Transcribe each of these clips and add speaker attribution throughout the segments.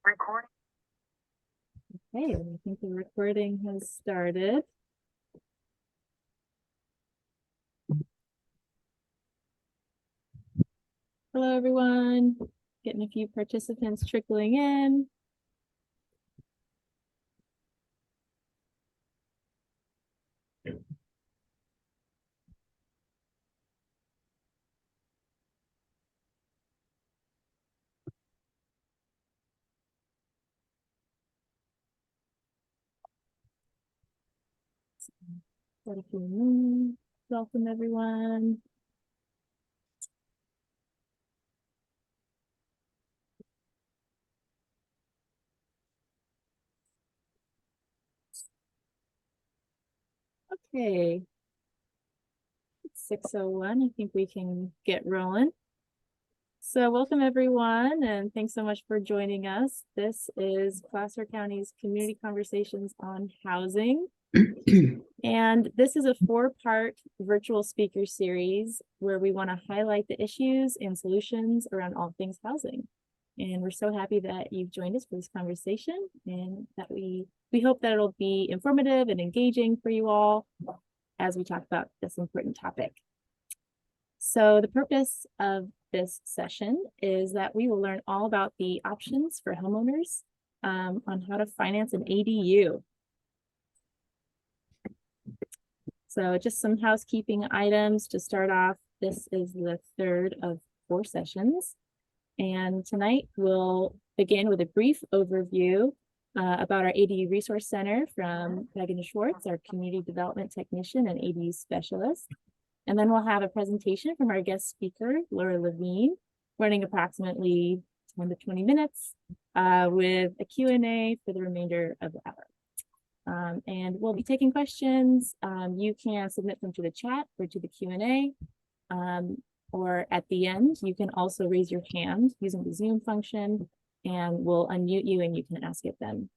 Speaker 1: Recording.
Speaker 2: Okay, I think the recording has started. Hello, everyone. Getting a few participants trickling in. Got a few minutes. Welcome, everyone. Okay. It's 6:01. I think we can get rolling. So welcome, everyone, and thanks so much for joining us. This is Placer County's Community Conversations on Housing. And this is a 4-part virtual speaker series where we want to highlight the issues and solutions around all things housing. And we're so happy that you've joined us for this conversation, and that we hope that it'll be informative and engaging for you all as we talk about this important topic. So the purpose of this session is that we will learn all about the options for homeowners on how to finance an ADU. So just some housekeeping items to start off. This is the third of 4 sessions. And tonight we'll begin with a brief overview about our ADU Resource Center from Meghan Schwartz, our Community Development Technician and ADU Specialist. And then we'll have a presentation from our guest speaker, Levine, running approximately 10 to 20 minutes with a Q&A for the remainder of the hour. And we'll be taking questions. You can submit them to the chat or to the Q&A, or at the end, you can also raise your hand using the Zoom function, and we'll unmute you and you can ask it then.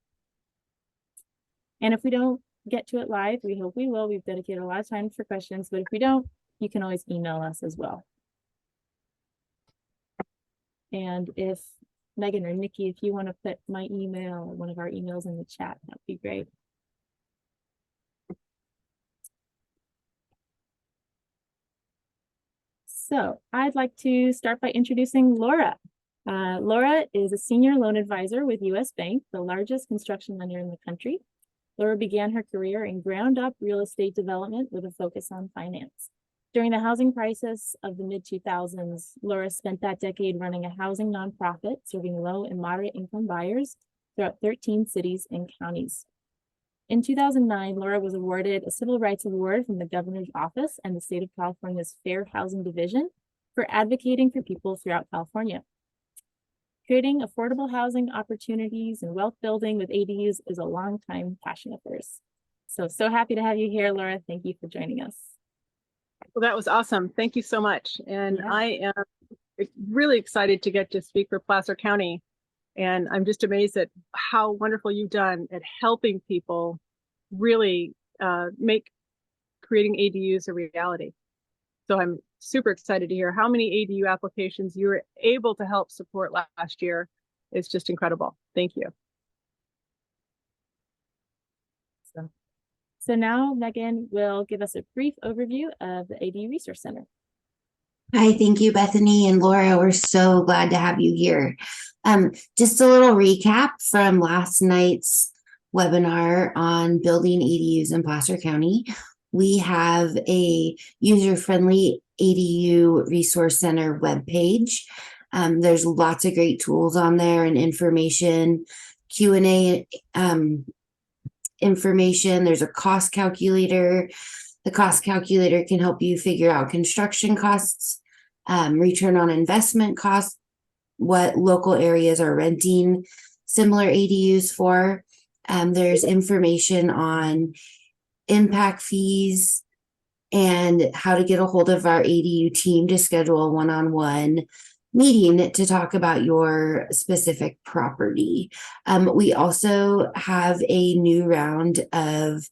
Speaker 2: And if we don't get to it live, we hope we will. We've dedicated a lot of time for questions, but if we don't, you can always email us as well. And if Megan or Nikki, if you want to put my email or one of our emails in the chat, that'd be great. So I'd like to start by introducing Laura. Laura is a senior loan advisor with U.S. Bank, the largest construction lender in the country. Laura began her career in ground-up real estate development with a focus on finance. During the housing crisis of the mid-2000s, Laura spent that decade running a housing nonprofit serving low and moderate income buyers throughout 13 cities and counties. In 2009, Laura was awarded a Civil Rights Award from the Governor's Office and the State of California's Fair Housing Division for advocating for people throughout California. Creating affordable housing opportunities and wealth building with ADUs is a longtime passion of hers. So happy to have you here, Laura. Thank you for joining us.
Speaker 1: Well, that was awesome. Thank you so much. And yeah. I am really excited to get to speak for Placer County. And I'm just amazed at how wonderful you've done at helping people really make creating ADUs a reality. So I'm super excited to hear how many ADU applications you were able to help support last year. It's just incredible. Thank you.
Speaker 2: So now Megan will give us a brief overview of the ADU Resource Center.
Speaker 3: Hi, thank you, Bethany and Laura. We're so glad to have you here. Just a little recap from last night's webinar on building ADUs in Placer County. We have a user-friendly ADU Resource Center webpage. There's lots of great tools on there and information, Q&A information. There's a cost calculator. The cost calculator can help you figure out construction costs, return on investment costs, what local areas are renting similar ADUs for. There's information on impact fees and how to get a hold of our ADU team to schedule a one-on-one meeting to talk about your specific property. We also have a new round of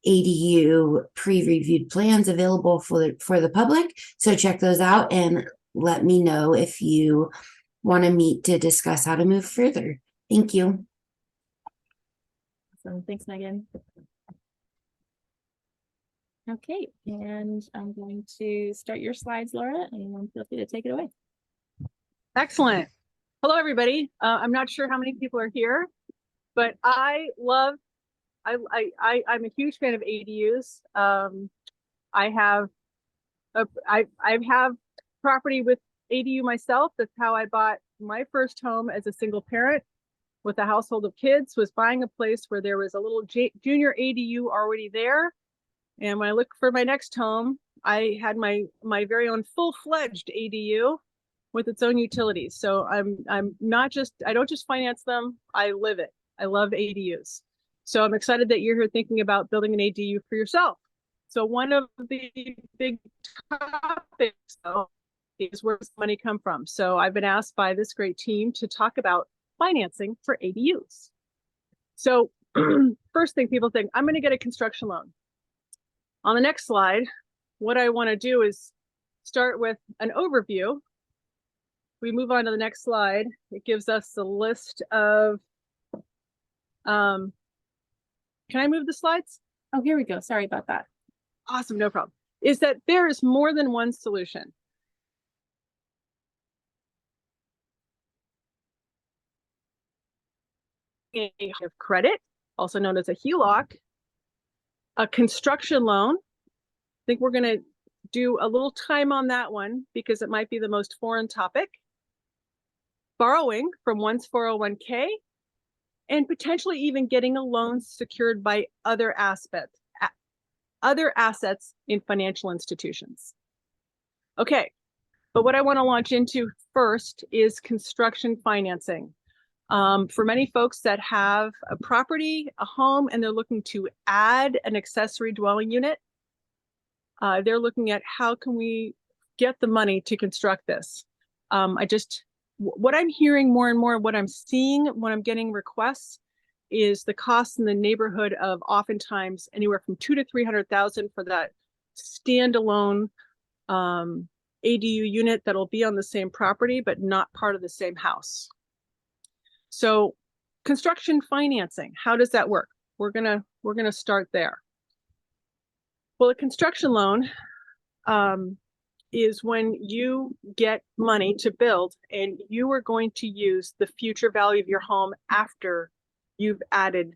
Speaker 3: ADU pre-reviewed plans available for the public. So check those out and let me know if you want to meet to discuss how to move further. Thank you.
Speaker 2: Awesome. Thanks, Megan. Okay, and I'm going to start your slides, Laura, and feel free to take it away.
Speaker 1: Excellent. Hello, everybody. I'm not sure how many people are here, but I'm a huge fan of ADUs. I have property with ADU myself. That's how I bought my first home as a single parent with a household of kids, was buying a place where there was a little junior ADU already there. And when I looked for my next home, I had my very own full-fledged ADU with its own utilities. So I don't just finance them, I live it. I love ADUs. So I'm excited that you're here thinking about building an ADU for yourself. So one of the big topics though is where does money come from? So I've been asked by this great team to talk about financing for ADUs. So first thing people think, I'm going to get a construction loan. On the next slide, what I want to do is start with an overview. We move on to the next slide. It gives us the list of, can I move the slides?
Speaker 2: Oh, here we go. Sorry about that.
Speaker 1: Awesome, no problem. Is that there is more than one solution. Of credit, also known as a HELOC, a construction loan. I think we're going to do a little time on that one because it might be the most foreign topic. Borrowing from one's 401k, and potentially even getting a loan secured by other assets in financial institutions. Okay, but what I want to launch into first is construction financing. For many folks that have a property, a home, and they're looking to add an accessory dwelling unit, they're looking at how can we get the money to construct this. What I'm hearing more and more, what I'm seeing when I'm getting requests is the cost in the neighborhood of oftentimes anywhere from $200,000 to $300,000 for that standalone ADU unit that'll be on the same property, but not part of the same house. So construction financing, how does that work? We're gonna start there. Well, a construction loan is when you get money to build and you are going to use the future value of your home after you've added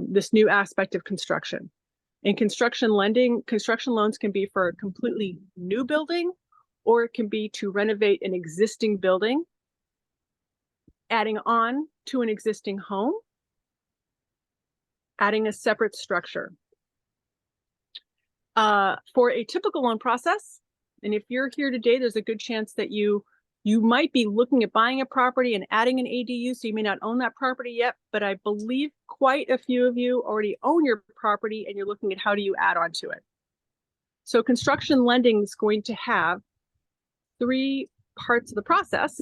Speaker 1: this new aspect of construction. In construction lending, construction loans can be for a completely new building, or it can be to renovate an existing building, adding on to an existing home, adding a separate structure. For a typical loan process, and if you're here today, there's a good chance that you might be looking at buying a property and adding an ADU, so you may not own that property yet, but I believe quite a few of you already own your property and you're looking at how do you add on to it. So construction lending is going to have 3 parts of the process.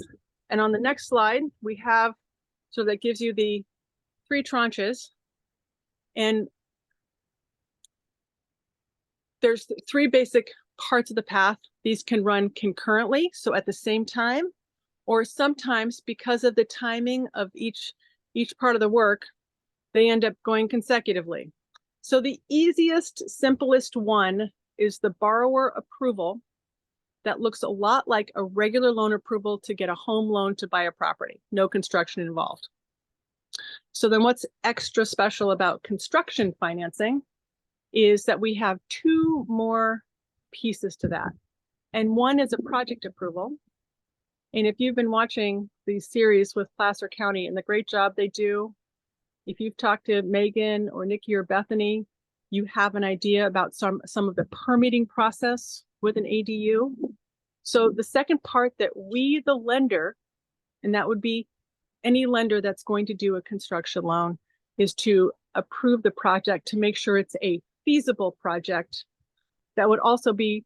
Speaker 1: And on the next slide, we have, so that gives you the 3 tranches. And there's 3 basic parts of the path. These can run concurrently, so at the same time, or sometimes because of the timing of each part of the work, they end up going consecutively. So the easiest, simplest one is the borrower approval that looks a lot like a regular loan approval to get a home loan to buy a property, no construction involved. So then what's extra special about construction financing is that we have 2 more pieces to that. And one is a project approval. And if you've been watching these series with Placer County and the great job they do, if you've talked to Megan or Nikki or Bethany, you have an idea about some of the permitting process with an ADU. So the second part that we, the lender, and that would be any lender that's going to do a construction loan, is to approve the project to make sure it's a feasible project that would also be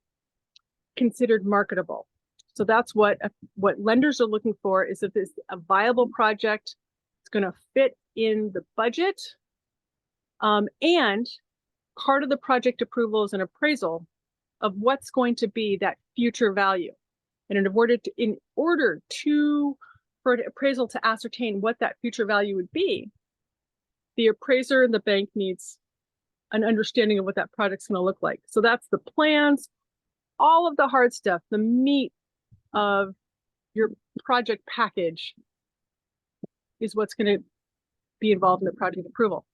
Speaker 1: considered marketable. So that's what lenders are looking for, is if it's a viable project, it's going to fit in the budget. And part of the project approval is an appraisal of what's going to be that future value. And in order to for an appraisal to ascertain what that future value would be, the appraiser and the bank needs an understanding of what that project's going to look like. So that's the plans, all of the hard stuff, the meat of your project package is what's going to be involved in the project approval.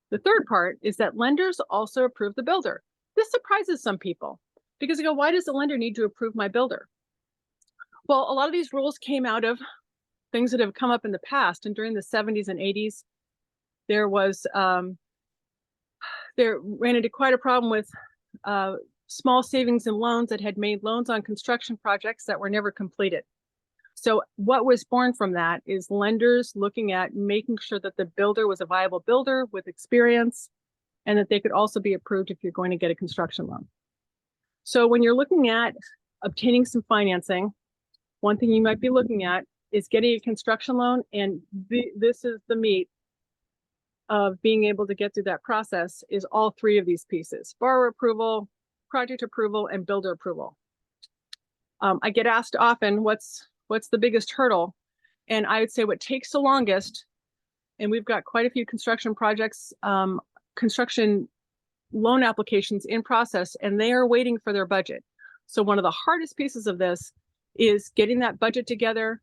Speaker 1: The third part is that lenders also approve the builder. This surprises some people because they go, why does the lender need to approve my builder? Well, a lot of these rules came out of things that have come up in the past. And during the 70s and 80s, there ran into quite a problem with small savings and loans that had made loans on construction projects that were never completed. So what was born from that is lenders looking at making sure that the builder was a viable builder with experience and that they could also be approved if you're going to get a construction loan. So when you're looking at obtaining some financing, one thing you might be looking at is getting a construction loan, and this is the meat of being able to get through that process is all three of these pieces: borrower approval, project approval, and builder approval. I get asked often, what's the biggest hurdle? And I would say what takes the longest, and we've got quite a few construction projects, construction loan applications in process, and they are waiting for their budget. So one of the hardest pieces of this is getting that budget together,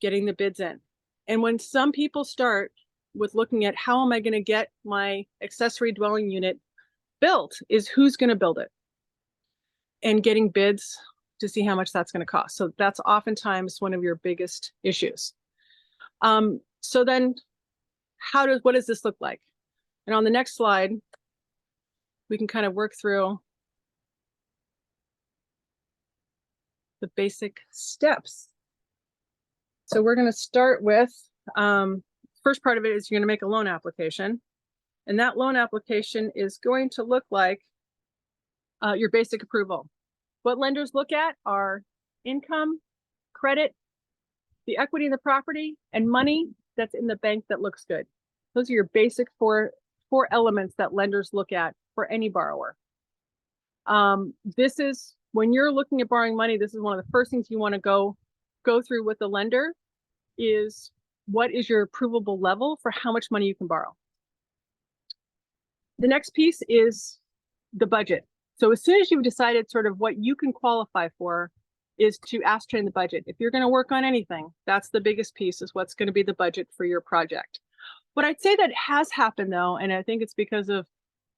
Speaker 1: getting the bids in. And when some people start with looking at how am I going to get my accessory dwelling unit built, is who's going to build it, and getting bids to see how much that's going to cost. So that's oftentimes one of your biggest issues. So then what does this look like? And on the next slide, we can kind of work through the basic steps. So we're going to start with, first part of it is you're going to make a loan application. And that loan application is going to look like your basic approval. What lenders look at are income, credit, the equity in the property, and money that's in the bank that looks good. Those are your basic four elements that lenders look at for any borrower. This is, when you're looking at borrowing money, this is one of the first things you want to go through with the lender is what is your approvable level for how much money you can borrow. The next piece is the budget. So as soon as you've decided sort of what you can qualify for is to ascertain the budget. If you're going to work on anything, that's the biggest piece, is what's going to be the budget for your project. What I'd say that has happened though, and I think it's because of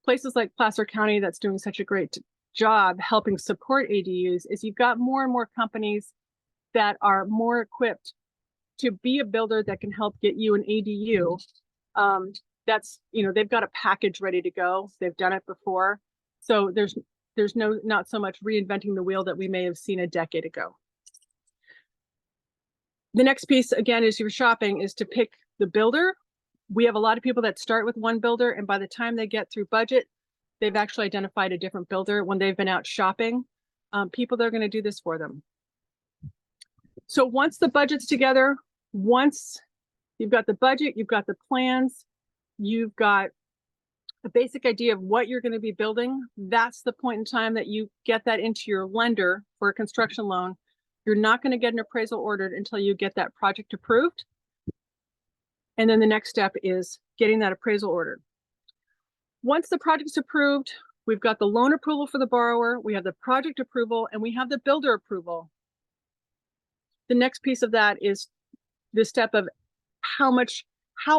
Speaker 1: places like Placer County that's doing such a great job helping support ADUs, is you've got more and more companies that are more equipped to be a builder that can help get you an ADU. That's, they've got a package ready to go. They've done it before. So there's not so much reinventing the wheel that we may have seen a decade ago. The next piece, again, as you're shopping, is to pick the builder. We have a lot of people that start with one builder, and by the time they get through budget, they've actually identified a different builder when they've been out shopping. People that are going to do this for them. So once the budget's together, once you've got the budget, you've got the plans, you've got a basic idea of what you're going to be building, that's the point in time that you get that into your lender for a construction loan. You're not going to get an appraisal ordered until you get that project approved. And then the next step is getting that appraisal ordered. Once the project's approved, we've got the loan approval for the borrower, we have the project approval, and we have the builder approval. The next piece of that is the step of how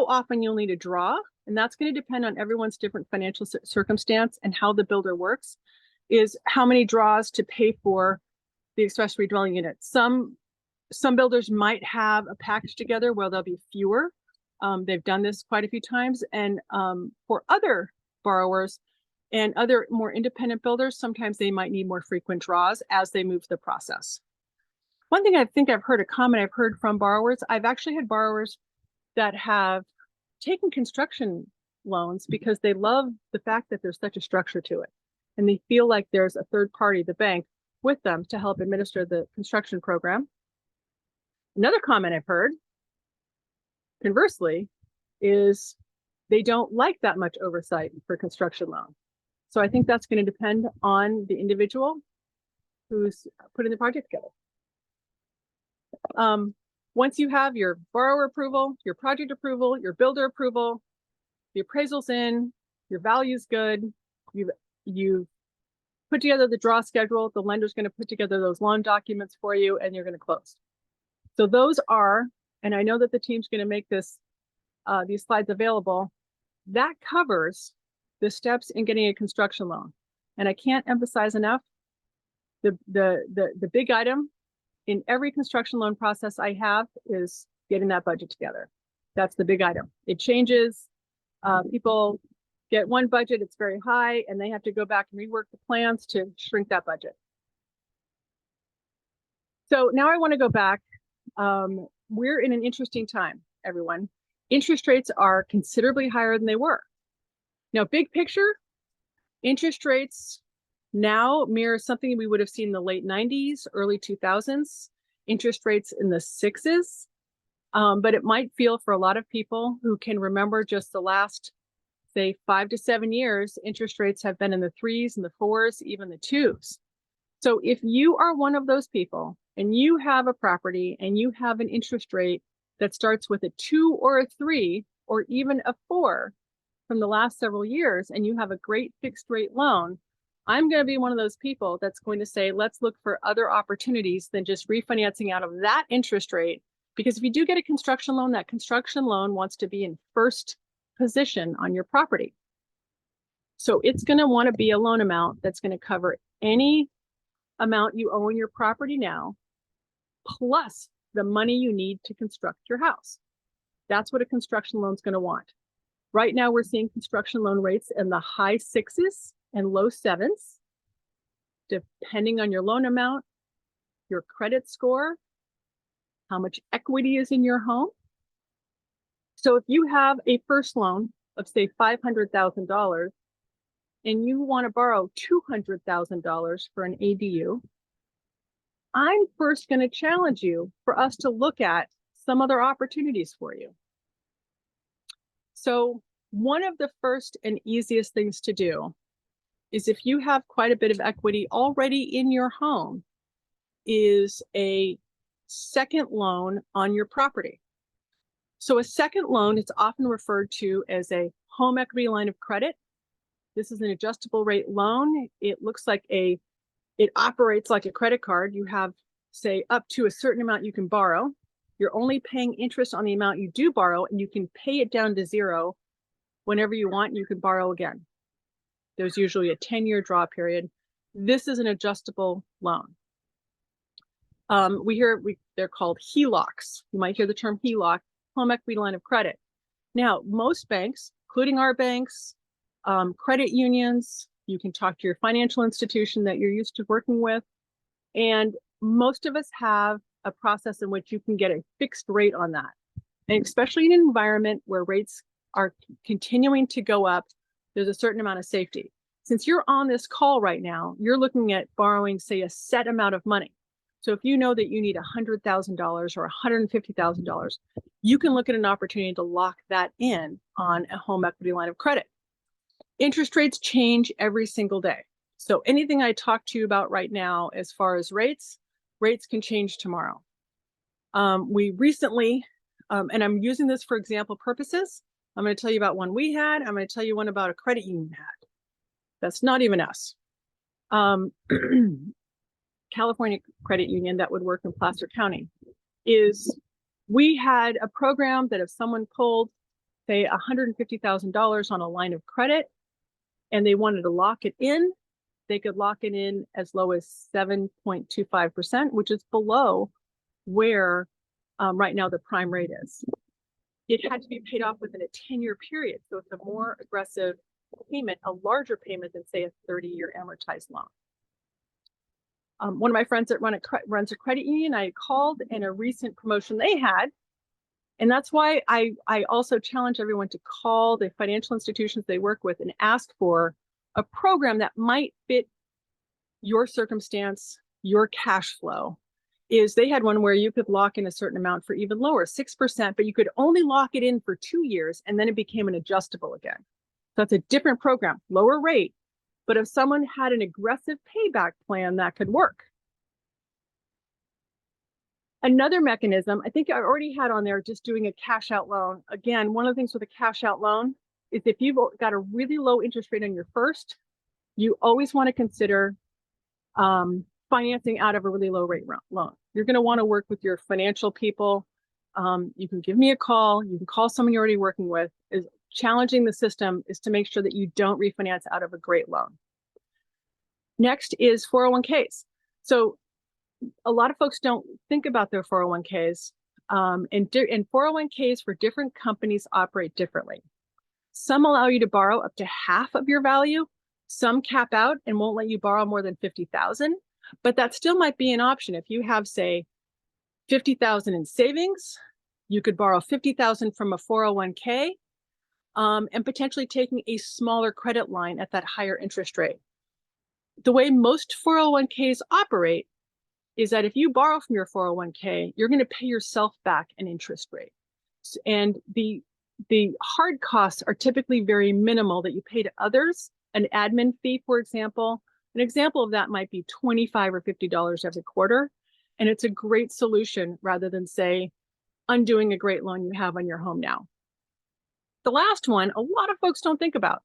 Speaker 1: often you'll need to draw. And that's going to depend on everyone's different financial circumstance and how the builder works, is how many draws to pay for the accessory dwelling unit. Some builders might have a package together where there'll be fewer. They've done this quite a few times. And for other borrowers and other more independent builders, sometimes they might need more frequent draws as they move the process. One thing I think I've heard, a comment I've heard from borrowers, I've actually had borrowers that have taken construction loans because they love the fact that there's such a structure to it. And they feel like there's a third party, the bank, with them to help administer the construction program. Another comment I've heard, conversely, is they don't like that much oversight for construction loan. So I think that's going to depend on the individual who's putting the project together. Once you have your borrower approval, your project approval, your builder approval, the appraisal's in, your value's good, you put together the draw schedule, the lender's going to put together those loan documents for you, and you're going to close. So those are, and I know that the team's going to make this these slides available. That covers the steps in getting a construction loan. And I can't emphasize enough the big item in every construction loan process I have is getting that budget together. That's the big item. It changes. People get one budget, it's very high, and they have to go back and rework the plans to shrink that budget. So now I want to go back. We're in an interesting time, everyone. Interest rates are considerably higher than they were. Now, big picture, interest rates now mirror something we would have seen in the late 90s, early 2000s, interest rates in the 6s. But it might feel for a lot of people who can remember just the last, say, 5 to 7 years, interest rates have been in the 3s and the 4s, even the 2s. So if you are one of those people and you have a property and you have an interest rate that starts with a 2 or a 3 or even a 4 from the last several years, and you have a great fixed rate loan, I'm going to be one of those people that's going to say, let's look for other opportunities than just refinancing out of that interest rate. Because if you do get a construction loan, that construction loan wants to be in first position on your property. So it's going to want to be a loan amount that's going to cover any amount you owe on your property now, plus the money you need to construct your house. That's what a construction loan is going to want. Right now, we're seeing construction loan rates in the high 6s and low 7s, depending on your loan amount, your credit score, how much equity is in your home. So if you have a first loan of, say, $500,000 and you want to borrow $200,000 for an ADU, I'm first going to challenge you for us to look at some other opportunities for you. So one of the first and easiest things to do is, if you have quite a bit of equity already in your home, is a second loan on your property. So a second loan is often referred to as a home equity line of credit. This is an adjustable rate loan. It looks like it operates like a credit card. You have, say, up to a certain amount you can borrow. You're only paying interest on the amount you do borrow, and you can pay it down to zero whenever you want, and you can borrow again. There's usually a 10-year draw period. This is an adjustable loan. They're called HELOCs. You might hear the term HELOC, home equity line of credit. Now, most banks, including our banks, credit unions, you can talk to your financial institution that you're used to working with, and most of us have a process in which you can get a fixed rate on that. And especially in an environment where rates are continuing to go up, there's a certain amount of safety. Since you're on this call right now, you're looking at borrowing, say, a set amount of money. So if you know that you need $100,000 or $150,000, you can look at an opportunity to lock that in on a home equity line of credit. Interest rates change every single day. So anything I talk to you about right now, as far as rates can change tomorrow. We recently, and I'm using this for example purposes, I'm going to tell you about one we had. I'm going to tell you one about a credit union had. That's not even us. California credit union that would work in Placer County is, we had a program that if someone pulled, say, $150,000 on a line of credit and they wanted to lock it in, they could lock it in as low as 7.25%, which is below where right now the prime rate is. It had to be paid off within a 10-year period. So it's a more aggressive payment, a larger payment than, say, a 30-year amortized loan. One of my friends that runs a credit union, I called in a recent promotion they had. And that's why I also challenge everyone to call the financial institutions they work with and ask for a program that might fit your circumstance, your cash flow. Is they had one where you could lock in a certain amount for even lower, 6%, but you could only lock it in for 2 years, and then it became an adjustable again. So that's a different program, lower rate. But if someone had an aggressive payback plan, that could work. Another mechanism, I think I already had on there, just doing a cash out loan. Again, one of the things with a cash out loan is if you've got a really low interest rate on your first, you always want to consider financing out of a really low rate loan. You're going to want to work with your financial people. You can give me a call. You can call someone you're already working with. Is challenging the system is to make sure that you don't refinance out of a great loan. Next is 401ks. So a lot of folks don't think about their 401ks, and 401ks for different companies operate differently. Some allow you to borrow up to half of your value. Some cap out and won't let you borrow more than 50,000, but that still might be an option. If you have, say, 50,000 in savings, you could borrow 50,000 from a 401k, and potentially taking a smaller credit line at that higher interest rate. The way most 401ks operate is that if you borrow from your 401k, you're going to pay yourself back an interest rate. And the hard costs are typically very minimal that you pay to others. An admin fee, for example, an example of that might be $25 or $50 every quarter. And it's a great solution rather than, say, undoing a great loan you have on your home now. The last one, a lot of folks don't think about.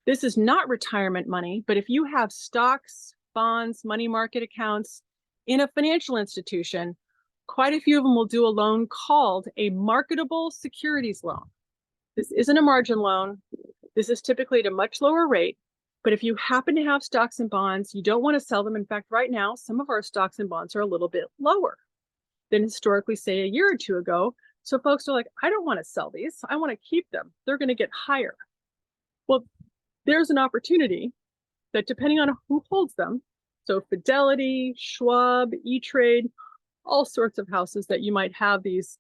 Speaker 1: This is not retirement money, but if you have stocks, bonds, money market accounts in a financial institution, quite a few of them will do a loan called a marketable securities loan. This isn't a margin loan. This is typically at a much lower rate. But if you happen to have stocks and bonds, you don't want to sell them. In fact, right now, some of our stocks and bonds are a little bit lower than historically, say, a year or two ago. So folks are like, I don't want to sell these. I want to keep them. They're going to get higher. Well, there's an opportunity that, depending on who holds them, so Fidelity, Schwab, E-Trade, all sorts of houses that you might have these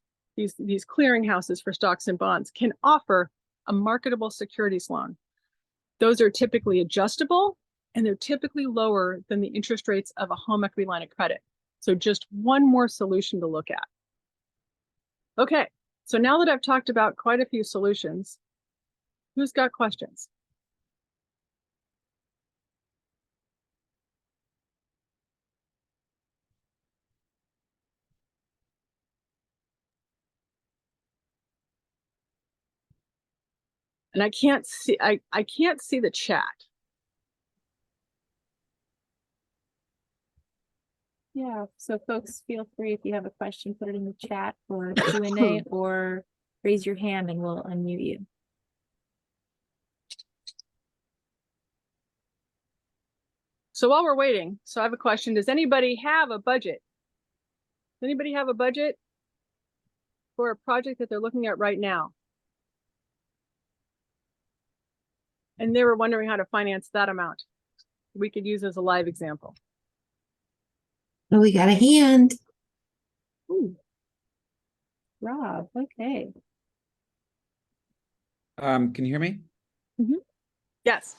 Speaker 1: clearing houses for stocks and bonds, can offer a marketable securities loan. Those are typically adjustable, and they're typically lower than the interest rates of a home equity line of credit. So just one more solution to look at. Okay, so now that I've talked about quite a few solutions, who's got questions? And I can't see the chat.
Speaker 2: Yeah, so folks, feel free, if you have a question, put it in the chat or Q&A, or raise your hand and we'll unmute you.
Speaker 1: So while we're waiting, so I have a question. Does anybody have a budget? Does anybody have a budget for a project that they're looking at right now? And they were wondering how to finance that amount. We could use as a live example.
Speaker 3: Oh, we got a hand.
Speaker 2: Ooh. Rob, okay.
Speaker 4: Can you hear me?
Speaker 1: Mm-hmm. Yes.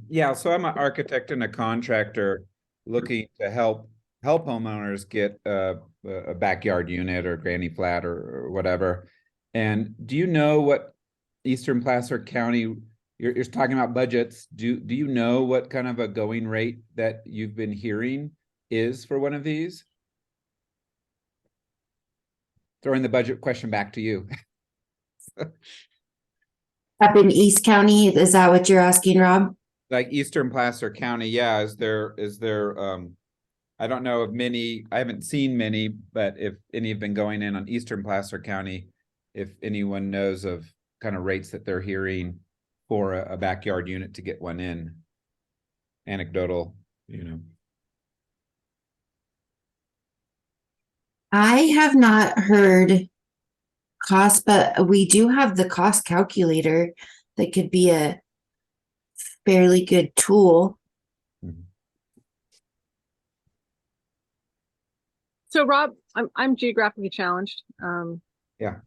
Speaker 4: Yeah, so I'm an architect and a contractor looking to help homeowners get a backyard unit or granny flat or whatever. And do you know what Eastern Placer County, you're talking about budgets, do you know what kind of a going rate that you've been hearing is for one of these? Throwing the budget question back to you.
Speaker 3: Up in East County, is that what you're asking, Rob?
Speaker 4: Like Eastern Placer County, yeah, is there I don't know of many, I haven't seen many, but if any have been going in on Eastern Placer County, if anyone knows of kind of rates that they're hearing for a backyard unit to get one in, anecdotal, you know.
Speaker 3: I have not heard cost, but we do have the cost calculator that could be a fairly good tool.
Speaker 4: Mm-hmm.
Speaker 1: So Rob, I'm geographically challenged.
Speaker 4: Yeah.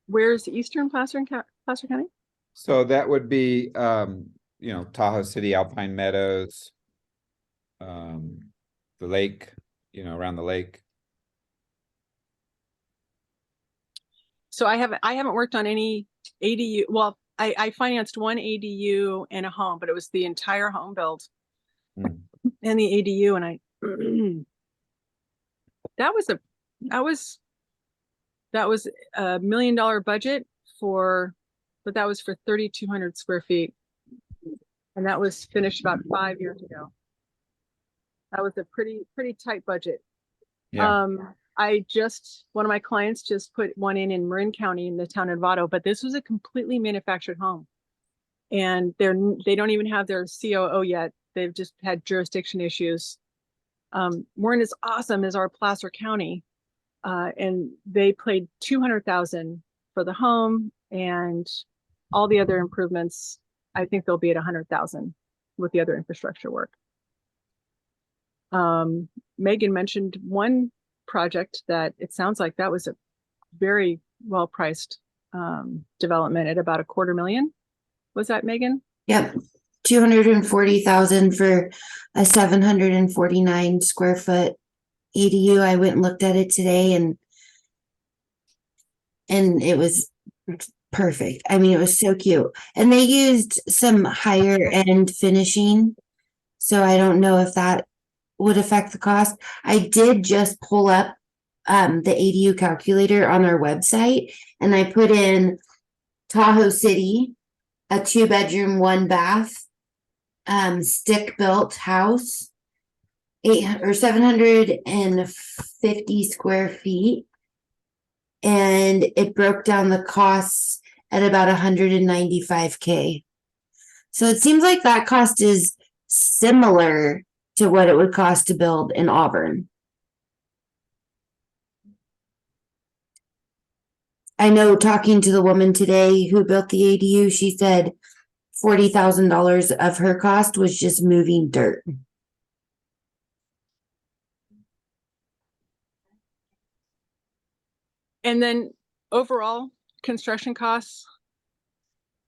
Speaker 1: Where's Eastern Placer County?
Speaker 4: So that would be, you know, Tahoe City, Alpine Meadows, the lake, you know, around the lake.
Speaker 1: So I haven't worked on any ADU. Well, I financed one ADU and a home, but it was the entire home build and the ADU, and that That was a $1 million budget but that was for 3,200 square feet. And that was finished about 5 years ago. That was a pretty tight budget.
Speaker 4: Yeah.
Speaker 1: One of my clients just put one in Marin County in the town of Novato, but this was a completely manufactured home. And they don't even have their COO yet. They've just had jurisdiction issues. Marin is awesome as our Placer County. And they paid $200,000 for the home, and all the other improvements, I think they'll be at $100,000 with the other infrastructure work. Meghan mentioned one project that it sounds like that was a very well-priced development at about $250,000. Was that, Meghan?
Speaker 3: Yep. 240,000 for a 749 square foot ADU. I went and looked at it today, and it was perfect. I mean, it was so cute. And they used some higher end finishing, so I don't know if that would affect the cost. I did just pull up the ADU calculator on our website, and I put in Tahoe City, a 2-bedroom, 1-bath, stick built house, 750 square feet, and it broke down the costs at about $195K. So it seems like that cost is similar to what it would cost to build in Auburn. I know, talking to the woman today who built the ADU, she said $40,000 of her cost was just moving dirt.
Speaker 1: And then overall construction costs,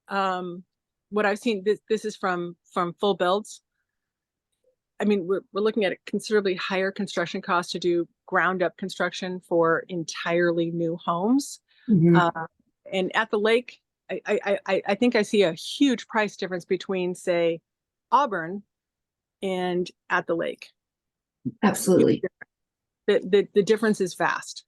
Speaker 1: what I've seen, this is from Full Builds. I mean, we're looking at a considerably higher construction cost to do ground up construction for entirely new homes.
Speaker 3: Mm-hmm.
Speaker 1: And at the lake, I think I see a huge price difference between, say, Auburn and at the lake.
Speaker 3: Absolutely.
Speaker 1: The difference is vast.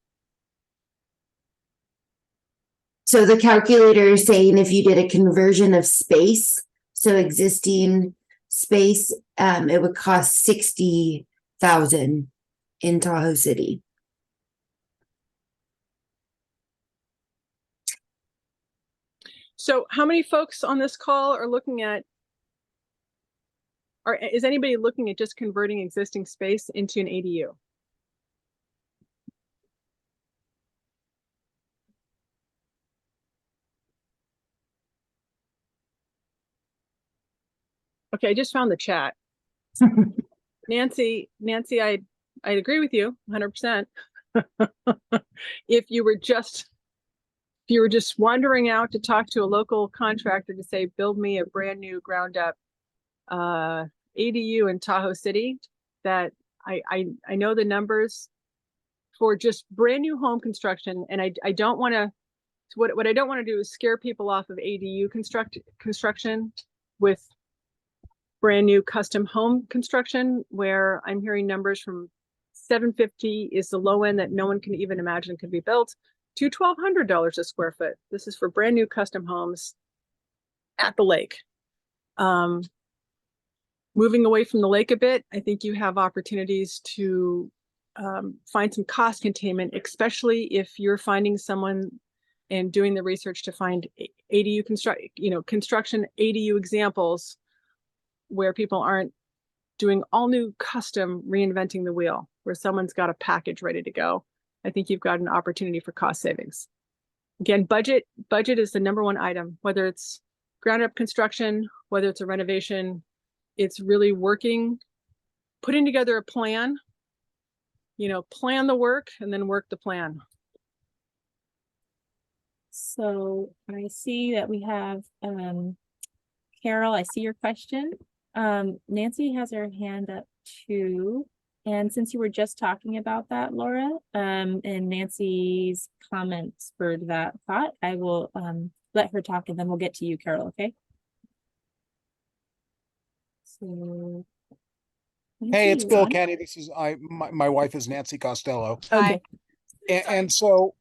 Speaker 3: So the calculator is saying if you did a conversion of space, so existing space, it would cost $60,000 in Tahoe City.
Speaker 1: So how many folks on this call are looking at, or is anybody looking at just converting existing space into an ADU? Okay, I just found the chat. Nancy, I'd agree with you 100%. If you were just wandering out to talk to a local contractor to say, build me a brand new ground up ADU in Tahoe City, that I know the numbers for just brand new home construction, and I don't want to. What I don't want to do is scare people off of ADU construction with brand new custom home construction, where I'm hearing numbers from 750 is the low end that no one can even imagine could be built, to $1,200 a square foot. This is for brand new custom homes at the lake. Moving away from the lake a bit, I think you have opportunities to find some cost containment, especially if you're finding someone and doing the research to find ADU construction ADU examples where people aren't doing all new custom reinventing the wheel, where someone's got a package ready to go. I think you've got an opportunity for cost savings. Again, budget is the number one item, whether it's ground up construction, whether it's a renovation. It's really putting together a plan, plan the work and then work the plan.
Speaker 2: So I see that we have Carol, I see your question. Nancy has her hand up too. And since you were just talking about that, Laura, and Nancy's comments spurred that thought, I will let her talk and then we'll get to you, Carol, okay? So,
Speaker 5: hey, it's
Speaker 2: Nancy,
Speaker 5: Bill
Speaker 2: on.
Speaker 5: Kenny. This is my wife is Nancy Costello.
Speaker 1: Okay.
Speaker 5: And so,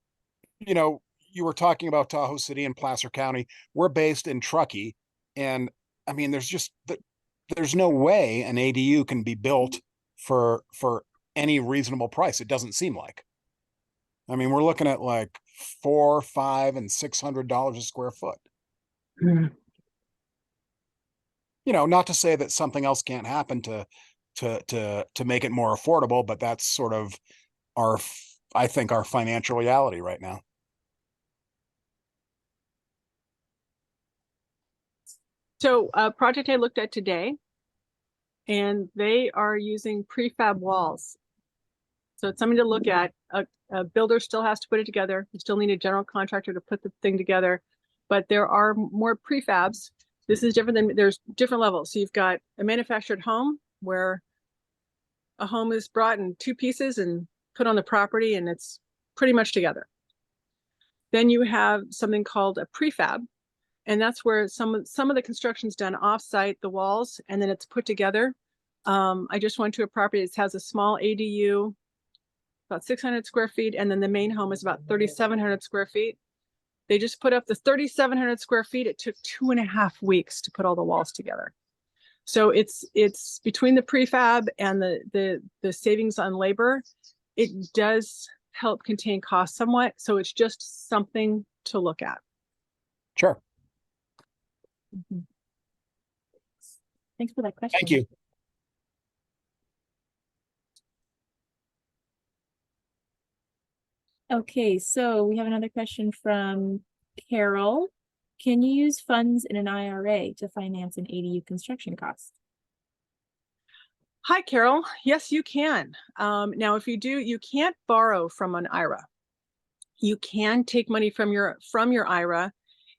Speaker 5: you know, you were talking about Tahoe City and Placer County. We're based in Truckee, and I mean, there's no way an ADU can be built for any reasonable price. It doesn't seem like. I mean, we're looking at like $400, $500, and $600 a square foot.
Speaker 3: Mm.
Speaker 5: You know, not to say that something else can't happen to make it more affordable, but that's sort of I think our financial reality right now.
Speaker 1: So a project I looked at today, and they are using prefab walls. So it's something to look at. A builder still has to put it together. You still need a general contractor to put the thing together, but there are more prefabs. This is different than, there's different levels. So you've got a manufactured home where a home is brought in two pieces and put on the property, and it's pretty much together. Then you have something called a prefab, and that's where some of the construction's done off-site, the walls, and then it's put together. I just went to a property that has a small ADU, about 600 square feet, and then the main home is about 3,700 square feet. They just put up the 3,700 square feet. It took 2.5 weeks to put all the walls together. So it's between the prefab and the savings on labor, it does help contain costs somewhat. So it's just something to look at.
Speaker 5: Sure.
Speaker 2: Mhm. Thanks for that question.
Speaker 5: Thank you.
Speaker 2: Okay, so we have another question from Carol. Can you use funds in an IRA to finance an ADU construction cost?
Speaker 1: Hi, Carol. Yes, you can. Now, if you do, you can't borrow from an IRA. You can take money from your IRA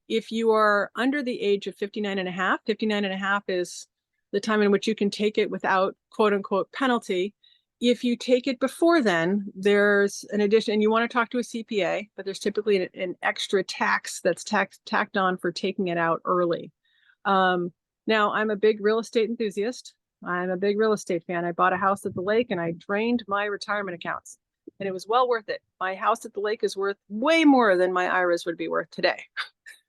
Speaker 1: if you are under the age of 59 and a half. 59 and a half is the time in which you can take it without quote unquote penalty. If you take it before then, there's an addition, and you want to talk to a CPA, but there's typically an extra tax that's tacked on for taking it out early. Now, I'm a big real estate enthusiast. I'm a big real estate fan. I bought a house at the lake and I drained my retirement accounts, and it was well worth it. My house at the lake is worth way more than my IRAs would be worth today.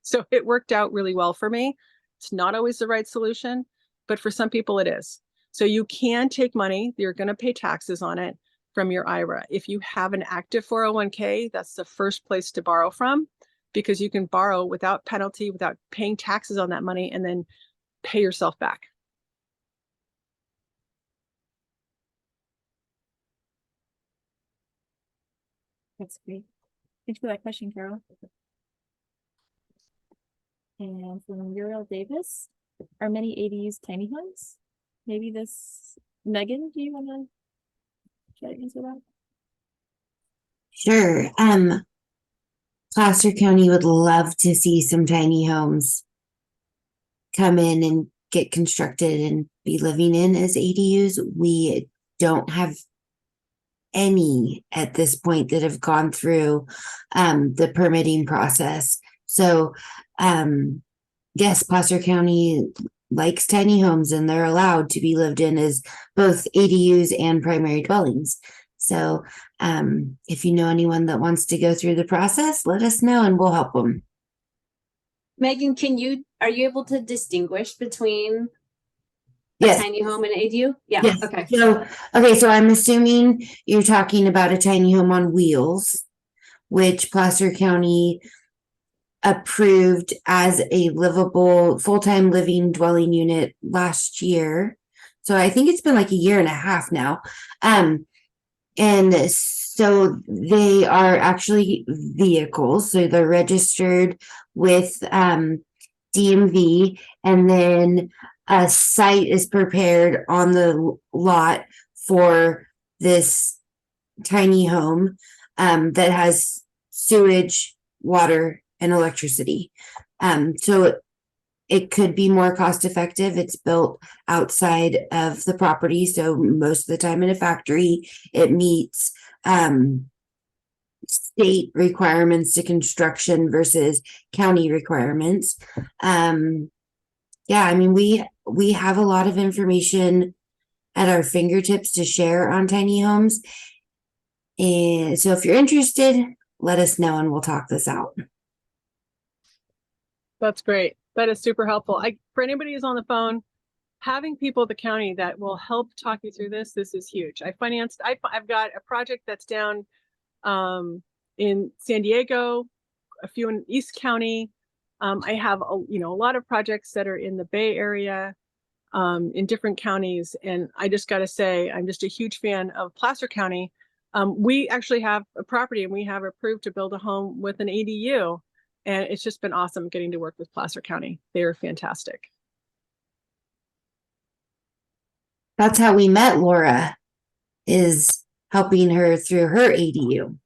Speaker 1: So it worked out really well for me. It's not always the right solution, but for some people it is. So you can take money, you're going to pay taxes on it from your IRA. If you have an active 401k, that's the first place to borrow from, because you can borrow without penalty, without paying taxes on that money, and then pay yourself back.
Speaker 2: That's great. Thanks for that question, Carol. And from Uriel Davis, are many ADUs tiny homes? Maybe this, Megan, do you want to answer that?
Speaker 3: Sure. Placer County would love to see some tiny homes come in and get constructed and be living in as ADUs. We don't have any at this point that have gone through the permitting process. So yes, Placer County likes tiny homes, and they're allowed to be lived in as both ADUs and primary dwellings. So if you know anyone that wants to go through the process, let us know and we'll help them.
Speaker 6: Megan, are you able to distinguish between
Speaker 3: Yes.
Speaker 6: a tiny home and an ADU? Yeah.
Speaker 3: Yes.
Speaker 6: Okay.
Speaker 3: So I'm assuming you're talking about a tiny home on wheels, which Placer County approved as a livable full-time living dwelling unit last year. So I think it's been like a year and a half now. And so they are actually vehicles. So they're registered with DMV, and then a site is prepared on the lot for this tiny home that has sewage, water, and electricity. So it could be more cost effective. It's built outside of the property, so most of the time in a factory. It meets state requirements to construction versus county requirements. Yeah, I mean, we have a lot of information at our fingertips to share on tiny homes. And so if you're interested, let us know and we'll talk this out.
Speaker 1: That's great. That is super helpful. For anybody who's on the phone, having people at the county that will help talk you through this is huge. I've got a project that's down in San Diego, a few in East County. I have a lot of projects that are in the Bay Area, in different counties. And I just got to say, I'm just a huge fan of Placer County. We actually have a property and we have approved to build a home with an ADU. And it's just been awesome getting to work with Placer County. They're fantastic.
Speaker 3: That's how we met Laura, is helping her through her ADU.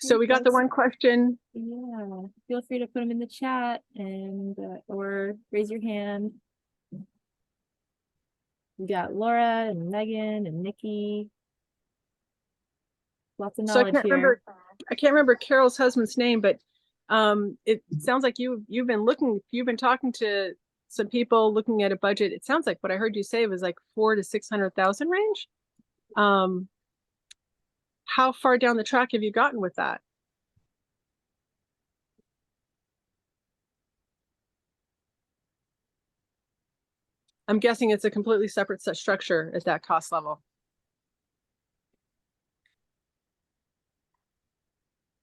Speaker 1: So we got the one question.
Speaker 2: Yeah, feel free to put them in the chat and or raise your hand. We got Laura and Megan and Nikki. Lots of
Speaker 1: So
Speaker 2: knowledge here.
Speaker 1: I can't remember Carol's husband's name, but it sounds like you've been talking to some people looking at a budget. It sounds like what I heard you say was like 400,000 to 600,000 range. How far down the track have you gotten with that? I'm guessing it's a completely separate set structure at that cost level.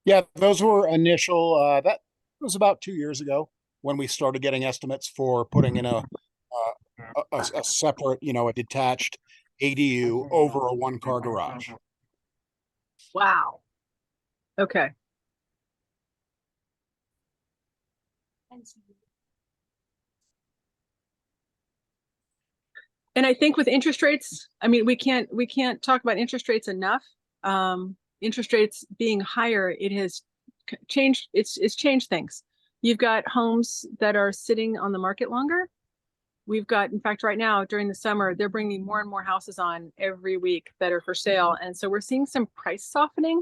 Speaker 5: Yeah, those were initial, that was about 2 years ago when we started getting estimates for putting in a separate, a detached ADU over a one-car garage.
Speaker 1: Wow. Okay. And I think with interest rates, I mean, we can't talk about interest rates enough. Interest rates being higher, it has changed. It's changed things. You've got homes that are sitting on the market longer. We've got, in fact, right now during the summer, they're bringing more and more houses on every week that are for sale. And so we're seeing some price softening.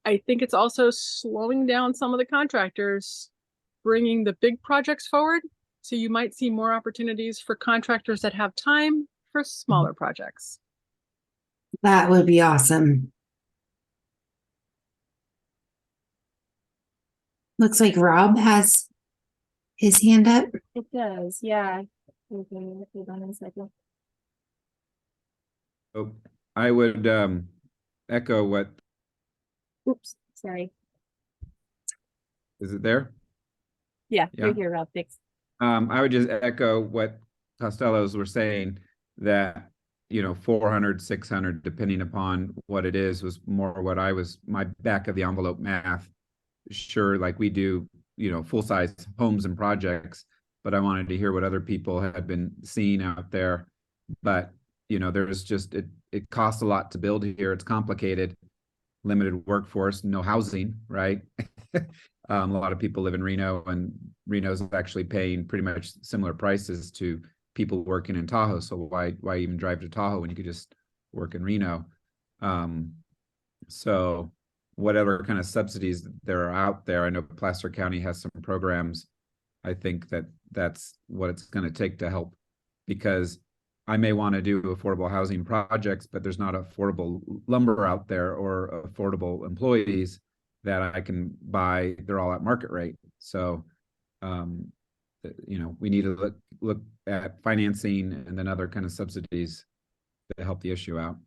Speaker 1: I think it's also slowing down some of the contractors bringing the big projects forward. So you might see more opportunities for contractors that have time for smaller projects.
Speaker 3: That would be awesome. Looks like Rob has his hand up.
Speaker 2: It does, yeah. Okay, hold on a second.
Speaker 4: Oh, I would echo what,
Speaker 2: Oops, sorry.
Speaker 4: is it there?
Speaker 2: Yeah,
Speaker 4: Yeah.
Speaker 2: you're here, Rob. Thanks.
Speaker 4: I would just echo what Costello's were saying, that 400, 600, depending upon what it is, was more what my back of the envelope math. Sure, like we do, full-size homes and projects, but I wanted to hear what other people had been seeing out there. But there's just it costs a lot to build here. It's complicated, limited workforce, no housing, right? A lot of people live in Reno, and Reno's actually paying pretty much similar prices to people working in Tahoe. So why even drive to Tahoe when you could just work in Reno? So whatever kind of subsidies there are out there, I know Placer County has some programs. I think that's what it's going to take to help, because I may want to do affordable housing projects, but there's not affordable lumber out there or affordable employees that I can buy. They're all at market rate. So, we need to look at financing and then other kind of subsidies to help the issue out.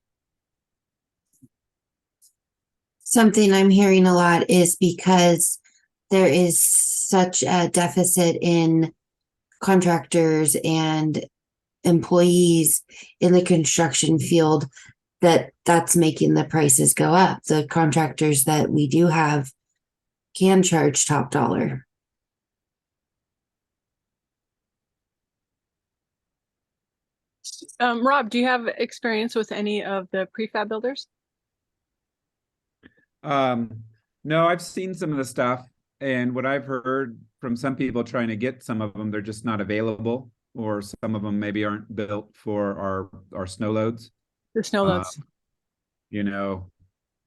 Speaker 3: Something I'm hearing a lot is because there is such a deficit in contractors and employees in the construction field that's making the prices go up. The contractors that we do have can charge top dollar.
Speaker 1: Rob, do you have experience with any of the prefab builders?
Speaker 4: No, I've seen some of the stuff, and what I've heard from some people trying to get some of them, they're just not available, or some of them maybe aren't built for our snow loads.
Speaker 1: The snow loads.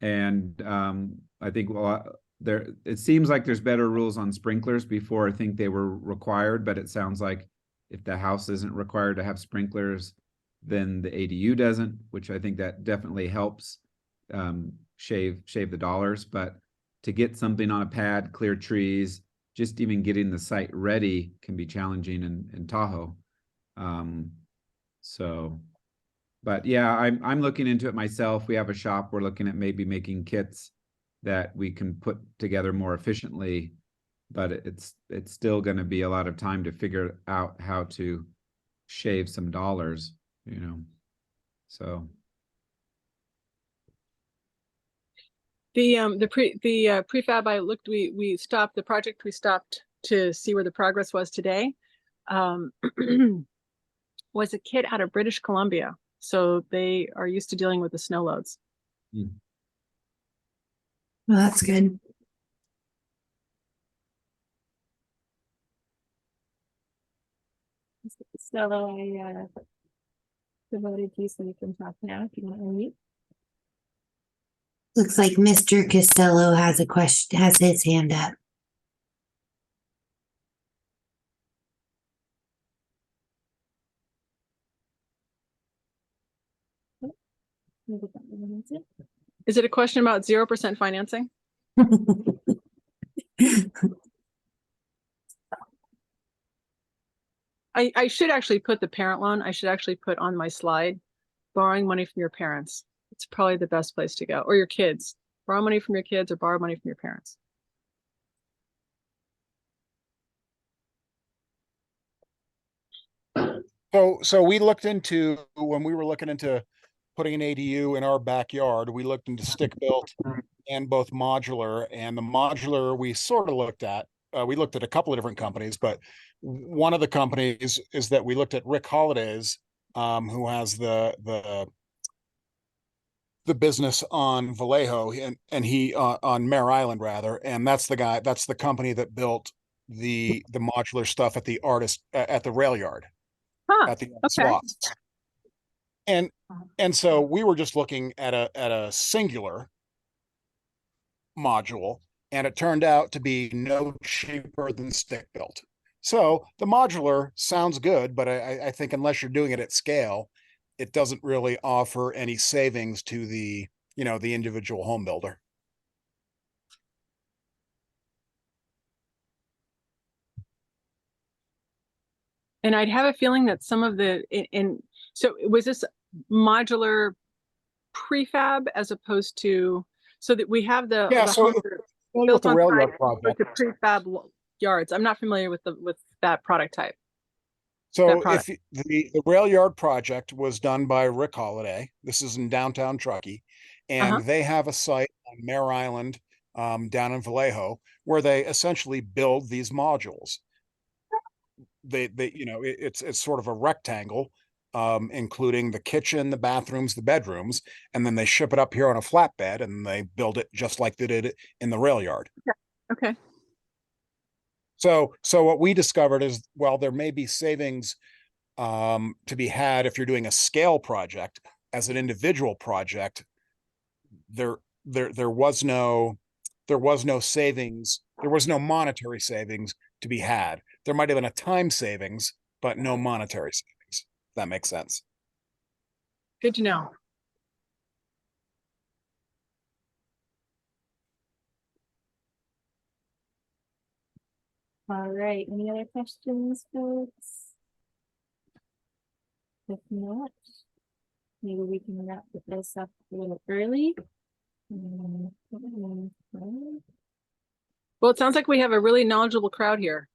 Speaker 4: And I think it seems like there's better rules on sprinklers. Before I think they were required, but it sounds like if the house isn't required to have sprinklers, then the ADU doesn't, which I think that definitely helps shave the dollars. But to get something on a pad, clear trees, just even getting the site ready can be challenging in Tahoe. But yeah, I'm looking into it myself. We have a shop. We're looking at maybe making kits that we can put together more efficiently, but it's still going to be a lot of time to figure out how to shave some dollars, you know. So
Speaker 1: The prefab I looked, we stopped the project. We stopped to see where the progress was today. Was a kit out of British Columbia, so they are used to dealing with the snow loads.
Speaker 3: Well, that's good.
Speaker 2: So I devoted you so you can talk now if you want to unmute.
Speaker 3: Looks like Mr. Costello has a question, has his hand up.
Speaker 2: Maybe that one is it.
Speaker 1: Is it a question about 0% financing? I should actually put the parent loan. I should actually put on my slide, borrowing money from your parents. It's probably the best place to go, or your kids. Borrow money from your kids or borrow money from your parents.
Speaker 5: So we looked into, when we were looking into putting an ADU in our backyard, we looked into stick built and both modular. And the modular we sort of looked at, we looked at a couple of different companies, but one of the companies is that we looked at Rick Holiday's, who has the business on Vallejo and he on Mare Island rather, and that's the company that built the modular stuff at the rail yard.
Speaker 1: Huh,
Speaker 5: At the
Speaker 1: okay.
Speaker 5: slots. And so we were just looking at a singular module, and it turned out to be no cheaper than stick built. So the modular sounds good, but I think unless you're doing it at scale, it doesn't really offer any savings to the individual home builder.
Speaker 1: And I'd have a feeling that some of so was this modular prefab as opposed to, so that we have the
Speaker 5: So
Speaker 1: homes that are
Speaker 5: with
Speaker 1: built
Speaker 5: the
Speaker 1: on
Speaker 5: rail
Speaker 1: site,
Speaker 5: yard
Speaker 1: but
Speaker 5: project.
Speaker 1: the prefab yards. I'm not familiar with that product type.
Speaker 5: So
Speaker 1: product.
Speaker 5: if the rail yard project was done by Rick Holiday, this is in downtown Truckee, and they have a site on Mare Island, down in Vallejo, where they essentially build these modules. It's sort of a rectangle, including the kitchen, the bathrooms, the bedrooms, and then they ship it up here on a flatbed and they build it just like they did it in the rail yard.
Speaker 1: Okay.
Speaker 5: So what we discovered is, well, there may be savings to be had if you're doing a scale project. As an individual project, there was no savings, there was no monetary savings to be had. There might have been a time savings, but no monetary savings. If that makes sense.
Speaker 1: Good to know.
Speaker 2: All right, any other questions, folks? If not, maybe we can wrap this up a little early.
Speaker 1: Well, it sounds like we have a really knowledgeable crowd here.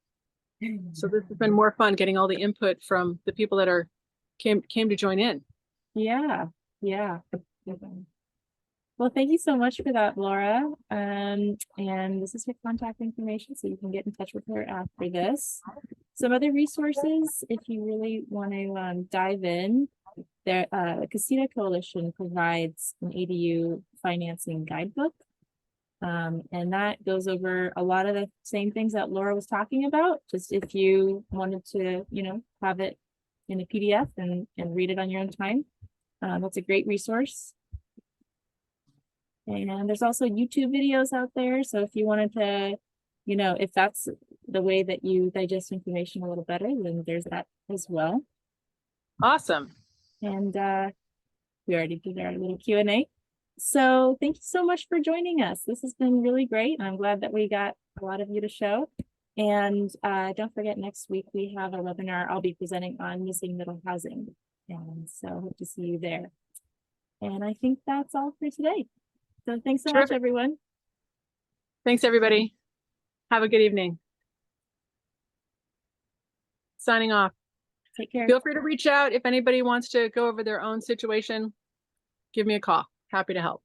Speaker 1: So this has been more fun getting all the input from the people that came to join in.
Speaker 2: Yeah. Well, thank you so much for that, Laura. And this is her contact information, so you can get in touch with her after this. Some other resources, if you really want to dive in, the Casita Coalition provides an ADU financing guidebook. And that goes over a lot of the same things that Laura was talking about. Just if you wanted to, have it in a PDF and read it on your own time. That's a great resource. And there's also YouTube videos out there. So if you wanted to, you know, if that's the way that you digest information a little better, then there's that as well.
Speaker 1: Awesome.
Speaker 2: And we already did our little Q&A. So thank you so much for joining us. This has been really great. And I'm glad that we got a lot of you to show. And don't forget, next week we have a webinar. I'll be presenting on missing middle housing. And so hope to see you there. And I think that's all for today. So thanks so much,
Speaker 1: Terrific.
Speaker 2: everyone.
Speaker 1: Thanks, everybody. Have a good evening. Signing off.
Speaker 2: Take care.
Speaker 1: Feel free to reach out if anybody wants to go over their own situation. Give me a call. Happy to help.